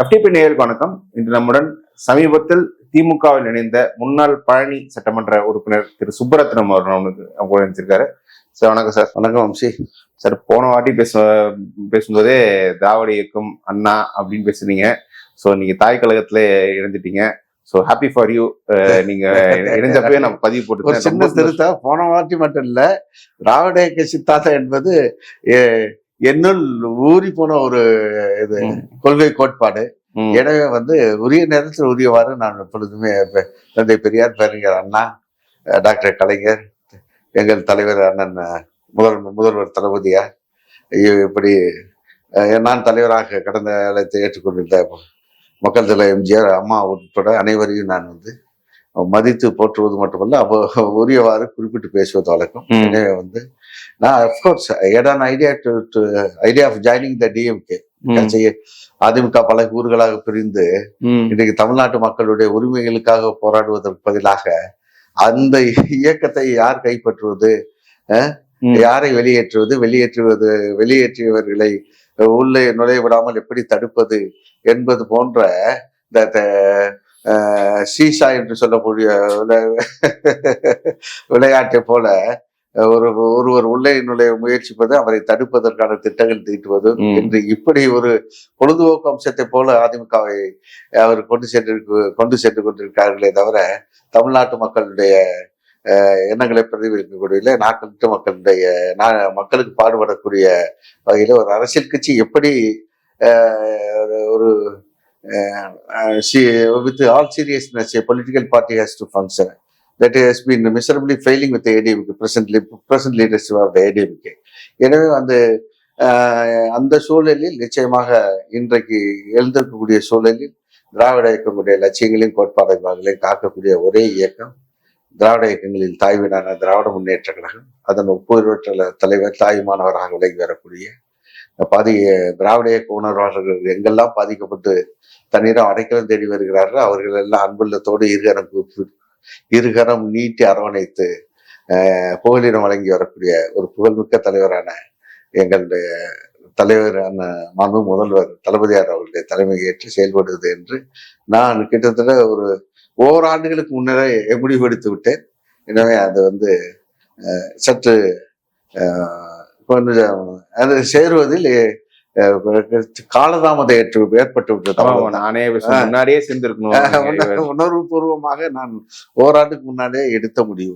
FTP நேயர்களுக்கு வணக்கம். இன்று நம்முடன் சமீபத்தில் திமுகவில் இணைந்த முன்னாள் பழனி சட்டமன்ற உறுப்பினர் திரு சுப்பரத்னம் அவர் அவங்க நினைச்சிருக்காரு. சார் வணக்கம் சார். வணக்கம் வம்சி சார். போன வாட்டி பேசும்போதே திராவிட இயக்கம் அண்ணா அப்படின்னு பேசுனீங்க. ஸோ நீங்க தாய் கழகத்துல இணைஞ்சிட்டீங்க. So happy for you. நீங்க இணைஞ்சப்பவே நம்ம பதிவு போட்டு சின்ன திருத்தா போன வாட்டி மட்டும் இல்ல, திராவிட இயக்க சித்தாந்தம் என்பது என்னுள் ஊறி போன ஒரு இது கொள்கை கோட்பாடு. எனவே உரிய நேரத்தில் உரியவாறு நான் எப்பொழுதுமே தந்தை பெரியார், பேரறிஞர் அண்ணா, டாக்டர் கலைஞர், எங்கள் தலைவர் அண்ணன் முதல்வர் தளபதியார், இப்படி நான் தலைவராக கடந்த காலத்தை ஏற்றுக்கொண்டிருந்த மக்கள் தலைவர் எம்ஜிஆர், அம்மா உட்பட அனைவரையும் நான் மதித்து போற்றுவது மட்டுமல்ல, உரியவாறு குறிப்பிட்டு பேசுவது வழக்கம். எனவே நான் of course an idea of joining the DMK. AIADMK பல ஊர்களாக பிரிந்து இன்றைக்கு தமிழ்நாட்டு மக்களுடைய உரிமைகளுக்காக போராடுவதற்கு பதிலாக அந்த இயக்கத்தை யார் கைப்பற்றுவது, யாரை வெளியேற்றியவர்களை உள்ளே நுழைய விடாமல் எப்படி தடுப்பது என்பது போன்ற இந்த சீசா என்று சொல்லக்கூடிய விளையாட்டை போல ஒருவர் உள்ளே நுழைய முயற்சிப்பது, அவரை தடுப்பதற்கான திட்டங்கள் தீட்டுவது என்று இப்படி ஒரு பொழுதுபோக்கு அம்சத்தை போல அதிமுகவை அவர் கொண்டு சென்று கொண்டிருக்கிறார்களே தவிர தமிழ்நாட்டு மக்களுடைய எண்ணங்களை பிரதிபலிக்கக்கூடிய நாட்டு மக்களுக்கு பாடுபடக்கூடிய வகையில ஒரு அரசியல் கட்சி எப்படி ஒரு with all seriousness a political party has to function. That has been miserably failing with the ADMK, present leadership of the ADMK. எனவே அந்த சூழலில் நிச்சயமாக இன்றைக்கு எழுந்திருக்கக்கூடிய சூழலில் திராவிட இயக்கங்களுடைய லட்சியங்களையும் கோட்பாடுகளையும் காக்கக்கூடிய ஒரே இயக்கம் திராவிட இயக்கங்களில் தாய்வீடான திராவிட முன்னேற்ற கழகம். அதன் ஒப்புயர்வற்ற தலைவர் தாயுமானவராக விலகி வரக்கூடிய திராவிட இயக்க உணர்வாளர்கள் எங்கெல்லாம் பாதிக்கப்பட்டு தண்ணீரம் அடைக்கலம் தேடி வருகிறார்கள் அவர்கள் எல்லாம் அன்புள்ளத்தோடு இருகரம் நீட்டி அரவணைத்து புகலிடம் வழங்கி வரக்கூடிய ஒரு புகழ்மிக்க தலைவரான எங்களுடைய தலைவரான மாண்பு முதல்வர் தளபதியார் அவர்களுடைய தலைமை ஏற்று செயல்படுவது என்று நான் கிட்டத்தட்ட ஒரு ஓராண்டுகளுக்கு முன்னரே முடிவெடுத்து விட்டேன். எனவே அது சற்று கொஞ்சம் அது சேருவதில் காலதாமதம் ஏற்பட்டு விட்டது. நானே முன்னாடியே சேர்ந்திருக்கணும். உணர்வு பூர்வமாக நான் ஓராண்டுக்கு முன்னாடியே எடுத்த முடிவு.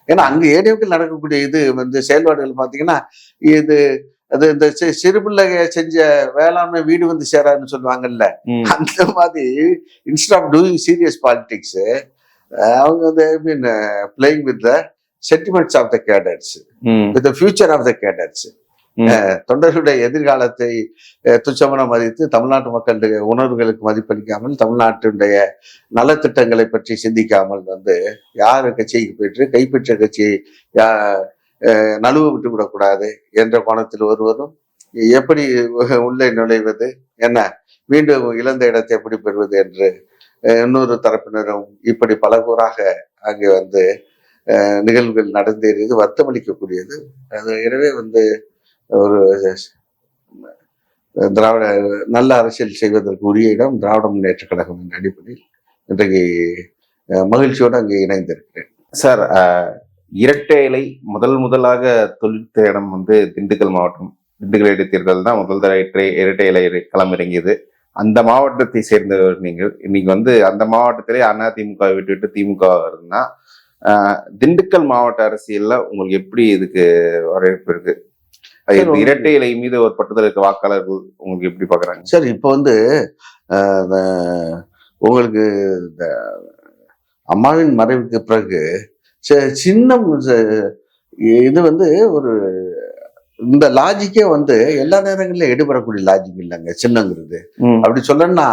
ஏன்னா அங்கு ஏடிஎம்கில் நடக்கக்கூடிய செயல்பாடுகள் பார்த்தீங்கன்னா, அது இந்த சிறுபிள்ளை செஞ்ச வேளாண்மை வீடு சேராதுன்னு சொல்லுவாங்கல்ல, அந்த மாதிரி instead of doing serious politics அவங்க playing with the sentiments of the cadets, with the future of the cadets. தொண்டர்களுடைய எதிர்காலத்தை துச்சமன மதித்து தமிழ்நாட்டு மக்களுடைய உணர்வுகளுக்கு மதிப்பளிக்காமல், தமிழ்நாட்டினுடைய நலத்திட்டங்களை பற்றி சிந்திக்காமல் யார் கட்சிக்கு போயிட்டு கைப்பற்ற கட்சியை நழுவ விட்டு விடக்கூடாது என்ற கோணத்தில் ஒருவரும் எப்படி உள்ளே நுழைவது, என்ன மீண்டும் இழந்த இடத்தை எப்படி பெறுவது என்று இன்னொரு தரப்பினரும் இப்படி பல கூறாக அங்கே நிகழ்வுகள் நடந்தேறியது வருத்தமளிக்கக்கூடியது. அது எனவே ஒரு திராவிட நல்ல அரசியல் செய்வதற்கு உரிய இடம் திராவிட முன்னேற்ற கழகம் என்ற அடிப்படையில் இன்றைக்கு மகிழ்ச்சியோடு அங்கே இணைந்திருக்கிறேன். சார், இரட்டை இலை முதலாக தொழில்த்த இடம் திண்டுக்கல் மாவட்டம். திண்டுக்கல் இடைத்தேர்தல் தான் முதல் தடவை இரட்டை இலை களமிறங்கியது. அந்த மாவட்டத்தை சேர்ந்தவர் நீங்கள். இன்னைக்கு அந்த மாவட்டத்திலே அதிமுக விட்டு திமுக இருந்தா திண்டுக்கல் மாவட்ட அரசியல்ல உங்களுக்கு எப்படி இதுக்கு வரவேற்பு இருக்கு? இரட்டை இலை மீது ஒரு பட்டுதல் இருக்க வாக்காளர்கள் உங்களுக்கு எப்படி பாக்குறாங்க? சரி, இப்போ உங்களுக்கு அம்மாவின் மறைவுக்கு பிறகு சின்னம் இது ஒரு இந்த லாஜிக்கே எல்லா நேரங்களிலும் எடுபடக்கூடிய லாஜிக் இல்லைங்க சின்னங்கிறது. அப்படி சொல்லணும்னா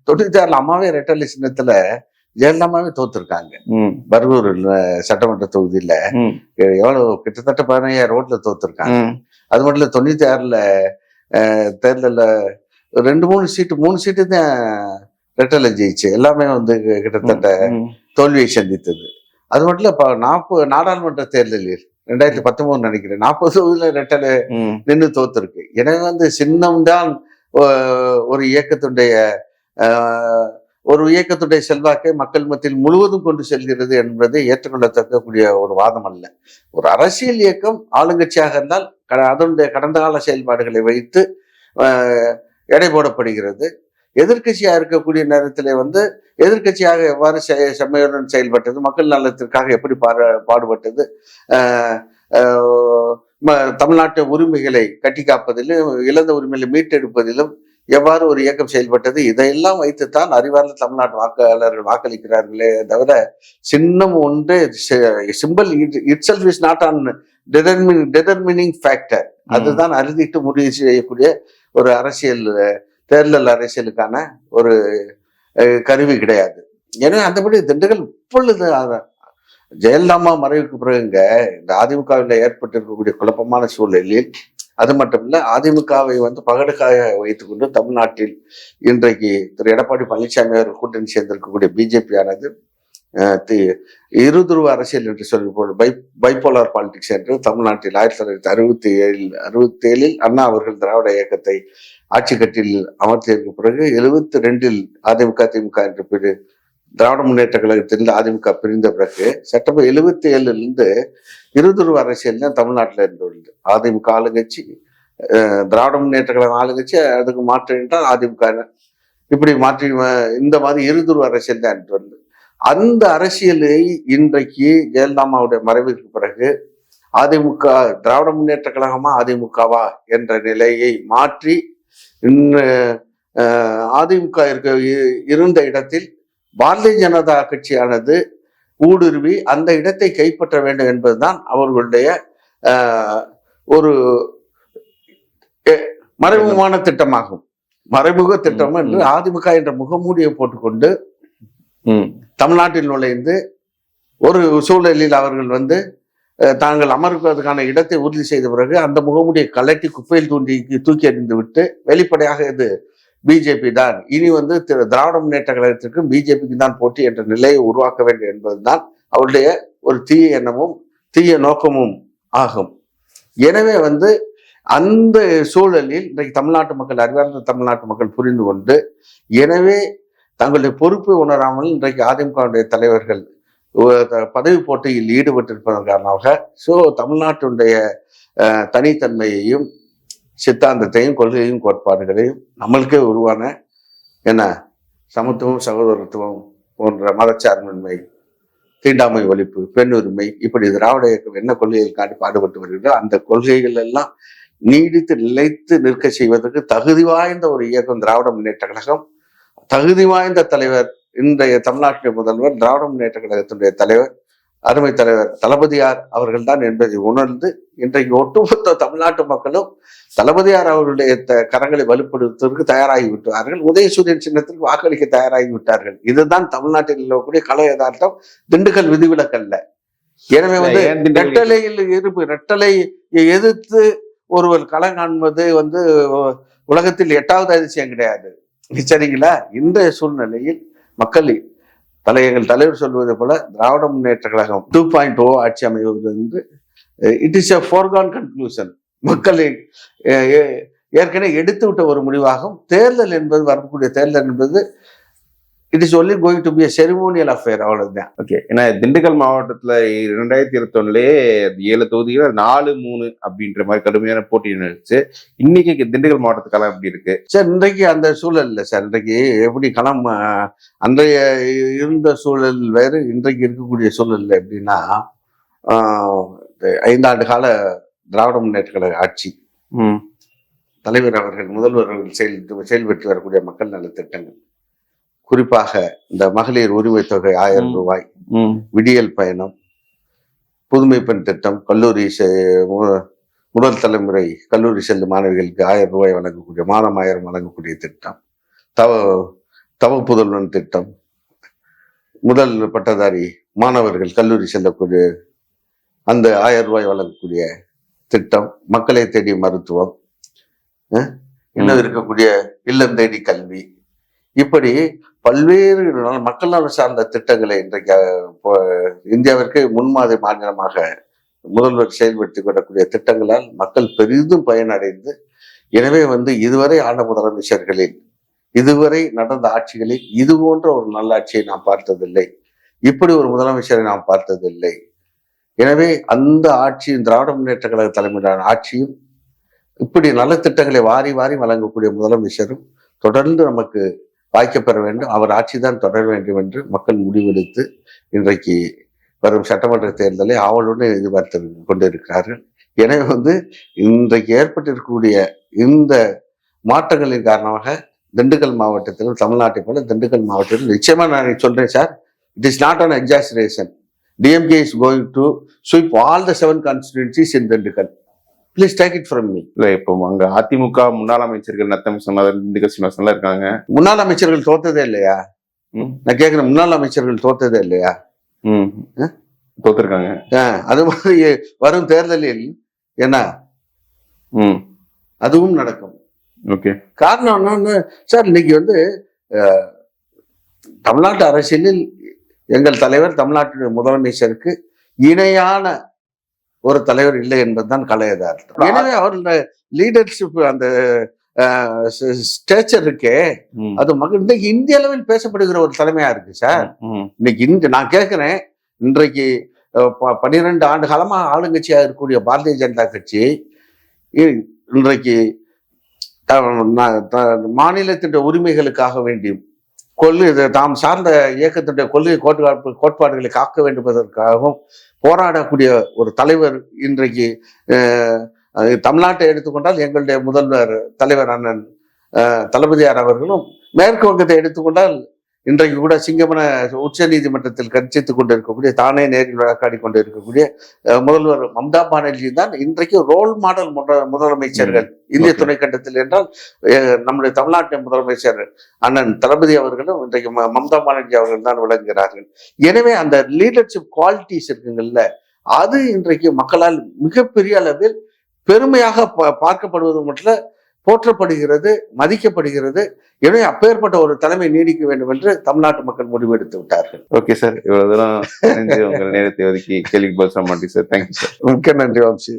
96 அம்மாவே ரெட்டலை சின்னத்துல ஜெயலலிதாவே தோத்துருக்காங்க. பர்கூர் சட்டமன்ற தொகுதியில எவ்வளவு கிட்டத்தட்ட 15,000 ரோட்ல தோத்துருக்காங்க. அது மட்டும் இல்ல 96 தேர்தல்ல 3 சீட்டு தான் ரெட்டலை ஜெயிச்சு, எல்லாமே கிட்டத்தட்ட தோல்வியை சந்தித்தது. அது மட்டும் இல்ல நாடாளுமன்ற தேர்தலில் 2019 நினைக்கிறேன் 40 தொகுதியில ரெட்டலை நின்று தோத்துருக்கு. எனவே சின்னம் தான் ஒரு இயக்கத்துடைய ஆஹ், ஒரு இயக்கத்துடைய செல்வாக்கை மக்கள் மத்தியில் முழுவதும் கொண்டு செல்கிறது என்பதை ஏற்றுக்கொள்ளத்தக்கக்கூடிய ஒரு வாதம் அல்ல. ஒரு அரசியல் இயக்கம் ஆளுங்கட்சியாக இருந்தால் அதனுடைய கடந்த கால செயல்பாடுகளை வைத்து ஆஹ், எடை போடப்படுகிறது. எதிர்க்கட்சியா இருக்கக்கூடிய நேரத்திலே எதிர்க்கட்சியாக எவ்வாறு செம்மையுடன் செயல்பட்டது, மக்கள் நலத்திற்காக எப்படி பாடுபட்டது, ஆஹ் ஆஹ் தமிழ்நாட்டு உரிமைகளை கட்டி காப்பதிலும் இழந்த உரிமைகளை மீட்டெடுப்பதிலும் எவ்வாறு ஒரு இயக்கம் செயல்பட்டது, இதையெல்லாம் வைத்துத்தான் அறிவார்ந்த தமிழ்நாட்டு வாக்காளர்கள் வாக்களிக்கிறார்களே தவிர சின்னம் ஒன்று simple it self is not on determining factor. அதுதான் அறுதிட்டு முடிவு செய்யக்கூடிய ஒரு தேர்தல் அரசியலுக்கான ஒரு கருவி கிடையாது. எனவே அந்தபடி திண்டுக்கல் இப்பொழுது ஜெயலலிதா மறைவுக்கு பிறகுங்க இந்த அதிமுகவில் ஏற்பட்டிருக்கக்கூடிய குழப்பமான சூழலில் அது மட்டும் இல்ல, அதிமுகவை பகடுக்காக வைத்துக்கொண்டு தமிழ்நாட்டில் இன்றைக்கு திரு எடப்பாடி பழனிசாமி அவர்கள் கூட்டணி சேர்ந்திருக்கக்கூடிய பிஜேபி ஆனது இருதுருவ அரசியல் என்று சொல்லி பைபோலார் பாலிடிக்ஸ் என்று தமிழ்நாட்டில் 1967 அண்ணா அவர்கள் திராவிட இயக்கத்தை ஆட்சி கட்டில் அமர்த்தியதற்கு பிறகு 72 அதிமுக திமுக என்று திராவிட முன்னேற்ற கழகத்தில் அதிமுக பிரிந்த பிறகு செப்டம்பர் 77 இருதுருவ அரசியல் தான் தமிழ்நாட்டில் இருந்துள்ளது. அதிமுக ஆளுங்கட்சி, திராவிட முன்னேற்ற கழகம் ஆளுங்கட்சி, அதுக்கு மாற்று என்றால் அதிமுக, இப்படி மாற்றி இந்த மாதிரி இருதுருவ அரசியல் தான் இருந்துள்ளது. அந்த அரசியலை இன்றைக்கு ஜெயலலிதாவுடைய மறைவுக்கு பிறகு அதிமுக திராவிட முன்னேற்ற கழகமா அதிமுகவா என்ற நிலையை மாற்றி அதிமுக இருந்த இடத்தில் பாரதிய ஜனதா கட்சியானது ஊடுருவி அந்த இடத்தை கைப்பற்ற வேண்டும் என்பதுதான் அவர்களுடைய ஒரு மறைமுகமான திட்டமாகும். மறைமுக திட்டம் என்று அதிமுக என்ற முகமூடியை போட்டுக்கொண்டு தமிழ்நாட்டில் நுழைந்து ஒரு சூழலில் அவர்கள் தாங்கள் அமர்வதற்கான இடத்தை உறுதி செய்த பிறகு அந்த முகமூடியை கலட்டி குப்பையில் தூக்கி எறிந்து விட்டு வெளிப்படையாக இது பிஜேபி தான், இனி திராவிட முன்னேற்ற கழகத்திற்கும் பிஜேபிக்கு தான் போட்டி என்ற நிலையை உருவாக்க வேண்டும் என்பதுதான் அவருடைய ஒரு தீய எண்ணமும் தீய நோக்கமும் ஆகும். எனவே அந்த சூழலில் இன்றைக்கு தமிழ்நாட்டு மக்கள், அறிவார்ந்த தமிழ்நாட்டு மக்கள் புரிந்து கொண்டு, எனவே தங்களுடைய பொறுப்பை உணராமல் இன்றைக்கு அதிமுகவுடைய தலைவர்கள் பதவி போட்டியில் ஈடுபட்டிருப்பதன் காரணமாக தமிழ்நாட்டுடைய தனித்தன்மையையும் சித்தாந்தத்தையும் கொள்கையும் கோட்பாடுகளையும் நம்மளுக்கே உருவான சமத்துவம் சகோதரத்துவம் போன்ற மதச்சார்பின்மை, தீண்டாமை ஒழிப்பு, பெண் உரிமை, இப்படி திராவிட இயக்கம் என்ன கொள்கைகள் காட்டி பாடுபட்டு வருகிறதோ அந்த கொள்கைகள் எல்லாம் நீடித்து நிலைத்து நிற்க செய்வதற்கு தகுதி வாய்ந்த ஒரு இயக்கம் திராவிட முன்னேற்ற கழகம். தகுதி வாய்ந்த தலைவர் இன்றைய தமிழ்நாட்டுடைய முதல்வர், திராவிட முன்னேற்ற கழகத்தினுடைய தலைவர், அருமை தலைவர் தளபதியார் அவர்கள் தான் என்பதை உணர்ந்து இன்றைக்கு ஒட்டுமொத்த தமிழ்நாட்டு மக்களும் தளபதியார் அவர்களுடைய கரங்களை வலுப்படுத்துவதற்கு தயாராகி விட்டார்கள். உதயசூரியன் சின்னத்திற்கு வாக்களிக்க தயாராகி விட்டார்கள். இதுதான் தமிழ்நாட்டில் இருக்கக்கூடிய கலை யதார்த்தம், திண்டுக்கல் விதிவிலக்கல்ல. எனவே ரெட்டலை எதிர்த்து ஒருவர் களம் காண்பது உலகத்தில் 8வது அதிசயம் கிடையாது. சரிங்களா? இந்த சூழ்நிலையில் மக்கள் எங்கள் தலைவர் சொல்வது போல திராவிட முன்னேற்ற கழகம் 2.0 ஆட்சி அமைவது இட் இஸ் எ ஃபோர்கான் கன்க்ளூஷன். மக்கள் ஏற்கனவே எடுத்து விட்ட ஒரு முடிவாகும். தேர்தல் என்பது, வரக்கூடிய தேர்தல் என்பது it is only going to be a ceremonial affair, அவ்வளவுதான். ஓகே. ஏன்னா திண்டுக்கல் மாவட்டத்துல 2021 7 தொகுதிகள் 4-3 அப்படின்ற மாதிரி கடுமையான போட்டி நினைச்சு இன்னைக்கு திண்டுக்கல் மாவட்டத்து களம் எப்படி இருக்கு சார்? இன்றைக்கு அந்த சூழல் இல்லை சார். இன்றைக்கு எப்படி களம், அன்றைய இருந்த சூழல் வேறு, இன்றைக்கு இருக்கக்கூடிய சூழல் எப்படின்னா 5 ஆண்டு கால திராவிட முன்னேற்ற கழக ஆட்சி, தலைவர் அவர்கள், முதல்வர் அவர்கள் செயல்பட்டு வரக்கூடிய மக்கள் நல திட்டங்கள், குறிப்பாக இந்த மகளிர் உரிமை தொகை 1000 ரூபாய், விடியல் பயணம், புதுமை பெண் திட்டம், கல்லூரி முதல் தலைமுறை கல்லூரி செல்லும் மாணவிகளுக்கு 1000 ரூபாய் வழங்கக்கூடிய, மாதம் 1000 வழங்கக்கூடிய திட்டம், தவ புதல்வன் திட்டம், முதல் பட்டதாரி மாணவர்கள் கல்லூரி செல்லக்கூடிய அந்த 1000 ரூபாய் வழங்கக்கூடிய திட்டம், மக்களை தேடி மருத்துவம், இன்னும் இருக்கக்கூடிய இல்லம் தேடி கல்வி, இப்படி பல்வேறு மக்கள் நல சார்ந்த திட்டங்களை இன்றைக்கு இந்தியாவிற்கு முன்மாதிரி மாநிலமாக முதல்வர் செயல்படுத்தி கொள்ளக்கூடிய திட்டங்களால் மக்கள் பெரிதும் பயனடைந்து எனவே இதுவரை ஆண்ட முதலமைச்சர்களில், இதுவரை நடந்த ஆட்சிகளில் இது போன்ற ஒரு நல்லாட்சியை நாம் பார்த்ததில்லை. இப்படி ஒரு முதலமைச்சரை நாம் பார்த்ததில்லை. எனவே அந்த ஆட்சியும், திராவிட முன்னேற்ற கழக தலைமையிலான ஆட்சியும், இப்படி நலத்திட்டங்களை வாரி வாரி வழங்கக்கூடிய முதலமைச்சரும் தொடர்ந்து நமக்கு வாய்க்கப்பெற வேண்டும். அவர் ஆட்சிதான் தொடர வேண்டும் என்று மக்கள் முடிவெடுத்து இன்றைக்கு வரும் சட்டமன்ற தேர்தலை ஆவலுடன் எதிர்பார்த்து கொண்டிருக்கிறார்கள். எனவே இன்றைக்கு ஏற்பட்டிருக்கக்கூடிய இந்த மாற்றங்களின் காரணமாக திண்டுக்கல் மாவட்டத்திலும், தமிழ்நாட்டை போல திண்டுக்கல் மாவட்டத்தில் நிச்சயமா நான் சொல்றேன் sir, it is not an exaggeration. DMK is going to sweep all the 7 constituencies in Dindigul. Please take it from me. இல்ல இப்போ அங்க அதிமுக முன்னாள் அமைச்சர்கள் நத்தம் சொன்னார், திண்டுக்கல் சீனிவாசன் இருக்காங்க. முன்னாள் அமைச்சர்கள் தோத்ததே இல்லையா? நான் கேட்கிறேன், முன்னாள் அமைச்சர்கள் தோத்ததே இல்லையா? தோத்திருக்காங்க. அது மாதிரி வரும் தேர்தலில் என்ன அதுவும் நடக்கும். ஓகே. காரணம் என்னன்னு சார், இன்னைக்கு தமிழ்நாட்டு அரசியலில் எங்கள் தலைவர், தமிழ்நாட்டுடைய முதலமைச்சருக்கு இணையான ஒரு தலைவர் இல்லை என்பதுதான் கலை யதார்த்தம். எனவே அவருடைய லீடர்ஷிப், அந்த ஸ்டேச்சர் இருக்கே, அது இன்னைக்கு இந்திய அளவில் பேசப்படுகிற ஒரு தலைமையா இருக்கு சார். இன்னைக்கு நான் கேட்கிறேன், இன்றைக்கு 12 ஆண்டு காலமா ஆளுங்கட்சியா இருக்கக்கூடிய பாரதிய ஜனதா கட்சி இன்றைக்கு மாநிலத்தின் உரிமைகளுக்காக வேண்டியும் தாம் சார்ந்த இயக்கத்தினுடைய கொள்கை கோட்பாடுகளை காக்க வேண்டுவதற்காகவும் போராடக்கூடிய ஒரு தலைவர் இன்றைக்கு தமிழ்நாட்டை எடுத்துக்கொண்டால் எங்களுடைய முதல்வர் தலைவர் அண்ணன் தளபதியார் அவர்களும், மேற்கு வங்கத்தை எடுத்துக்கொண்டால் இன்றைக்கு கூட சிங்கமன உச்ச நீதிமன்றத்தில் கர்ஜித்துக் கொண்டிருக்கக்கூடிய, தானே நேரில் வழக்காடி கொண்டிருக்கக்கூடிய முதல்வர் மம்தா பானர்ஜி தான் இன்றைக்கு ரோல் மாடல் முதலமைச்சர்கள் இந்திய துணைக்கண்டத்தில் என்றால் நம்முடைய தமிழ்நாட்டின் முதலமைச்சர் அண்ணன் தளபதி அவர்களும் இன்றைக்கு மம்தா பானர்ஜி அவர்கள் தான் விளங்குகிறார்கள். எனவே அந்த லீடர்ஷிப் குவாலிட்டிஸ் இருக்குங்கள்ல, அது இன்றைக்கு மக்களால் மிகப்பெரிய அளவில் பெருமையாக பார்க்கப்படுவது மட்டும் போற்றப்படுகிறது, மதிக்கப்படுகிறது. எனவே அப்பேற்பட்ட ஒரு தலைமை நீடிக்க வேண்டும் என்று தமிழ்நாட்டு மக்கள் முடிவெடுத்து விட்டார்கள். ஓகே சார், இவ்வளவு தூரம் உங்கள் நேரத்தை ஒதுக்கி கேள்விக்கு பதில் சொல்ல மாட்டேன் சார். Thank you sir. மிக்க நன்றி வம்சி.